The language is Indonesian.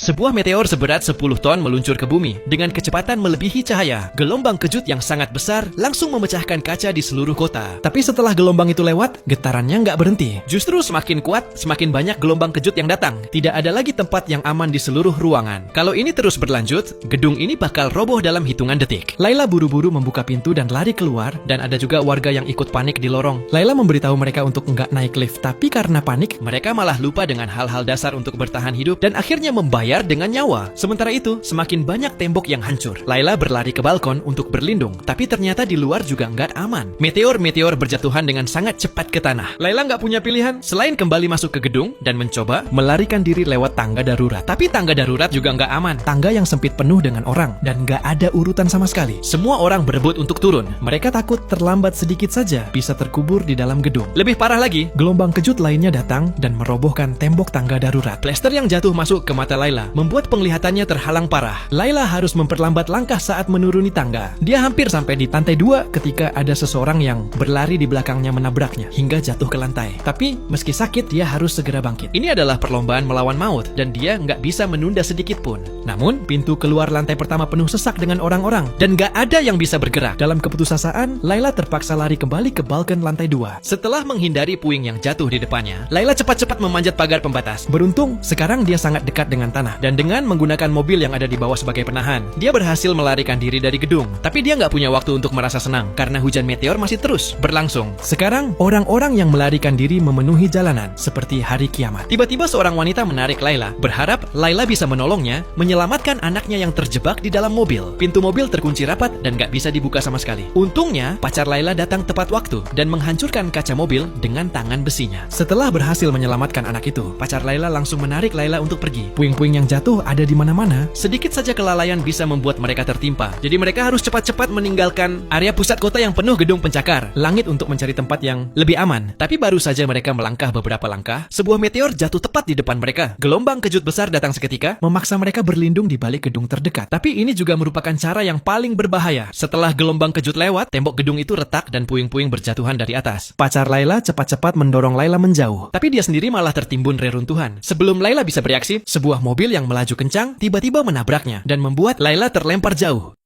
Sebuah meteor seberat 10 ton meluncur ke bumi dengan kecepatan melebihi cahaya. Gelombang kejut yang sangat besar langsung memecahkan kaca di seluruh kota. Tapi setelah gelombang itu lewat, getarannya nggak berhenti. Justru semakin kuat, semakin banyak gelombang kejut yang datang. Tidak ada lagi tempat yang aman di seluruh ruangan. Kalau ini terus berlanjut, gedung ini bakal roboh dalam hitungan detik. Laila buru-buru membuka pintu dan lari keluar, dan ada juga warga yang ikut panik di lorong. Laila memberitahu mereka untuk nggak naik lift, tapi karena panik, mereka malah lupa dengan hal-hal dasar untuk bertahan hidup dan akhirnya membayar dengan nyawa. Sementara itu, semakin banyak tembok yang hancur. Laila berlari ke balkon untuk berlindung, tapi ternyata di luar juga nggak aman. Meteor-meteor berjatuhan dengan sangat cepat ke tanah. Laila nggak punya pilihan selain kembali masuk ke gedung dan mencoba melarikan diri lewat tangga darurat. Tapi tangga darurat juga nggak aman. Tangga yang sempit penuh dengan orang dan nggak ada urutan sama sekali. Semua orang berebut untuk turun. Mereka takut terlambat sedikit saja bisa terkubur di dalam gedung. Lebih parah lagi, gelombang kejut lainnya datang dan merobohkan tembok tangga darurat. Plester yang jatuh masuk ke mata Laila membuat penglihatannya terhalang parah. Laila harus memperlambat langkah saat menuruni tangga. Dia hampir sampai di lantai 2 ketika ada seseorang yang berlari di belakangnya menabraknya hingga jatuh ke lantai. Tapi meski sakit, dia harus segera bangkit. Ini adalah perlombaan melawan maut dan dia nggak bisa menunda sedikit pun. Namun, pintu keluar lantai pertama penuh sesak dengan orang-orang dan nggak ada yang bisa bergerak. Dalam keputusasaan, Laila terpaksa lari kembali ke balkon lantai 2. Setelah menghindari puing yang jatuh di depannya, Laila cepat-cepat memanjat pagar pembatas. Beruntung, sekarang dia sangat dekat dengan tanah dan dengan menggunakan mobil yang ada di bawah sebagai penahan, dia berhasil melarikan diri dari gedung. Tapi dia nggak punya waktu untuk merasa senang karena hujan meteor masih terus berlangsung. Sekarang, orang-orang yang melarikan diri memenuhi jalanan seperti hari kiamat. Tiba-tiba seorang wanita menarik Laila, berharap Laila bisa menolongnya menyelamatkan anaknya yang terjebak di dalam mobil. Pintu mobil terkunci rapat dan nggak bisa dibuka sama sekali. Untungnya, pacar Laila datang tepat waktu dan menghancurkan kaca mobil dengan tangan besinya. Setelah berhasil menyelamatkan anak itu, pacar Laila langsung menarik Laila untuk pergi. Puing-puing yang jatuh ada di mana-mana. Sedikit saja kelalaian bisa membuat mereka tertimpa. Jadi mereka harus cepat-cepat meninggalkan area pusat kota yang penuh gedung pencakar langit untuk mencari tempat yang lebih aman. Tapi baru saja mereka melangkah beberapa langkah, sebuah meteor jatuh tepat di depan mereka. Gelombang kejut besar datang seketika, memaksa mereka berlindung di balik gedung terdekat. Tapi ini juga merupakan cara yang paling berbahaya. Setelah gelombang kejut lewat, tembok gedung itu retak dan puing-puing berjatuhan dari atas. Pacar Laila cepat-cepat mendorong Laila menjauh. Tapi dia sendiri malah tertimbun reruntuhan. Sebelum Laila bisa bereaksi, sebuah mobil yang melaju kencang tiba-tiba menabraknya dan membuat Laila terlempar jauh.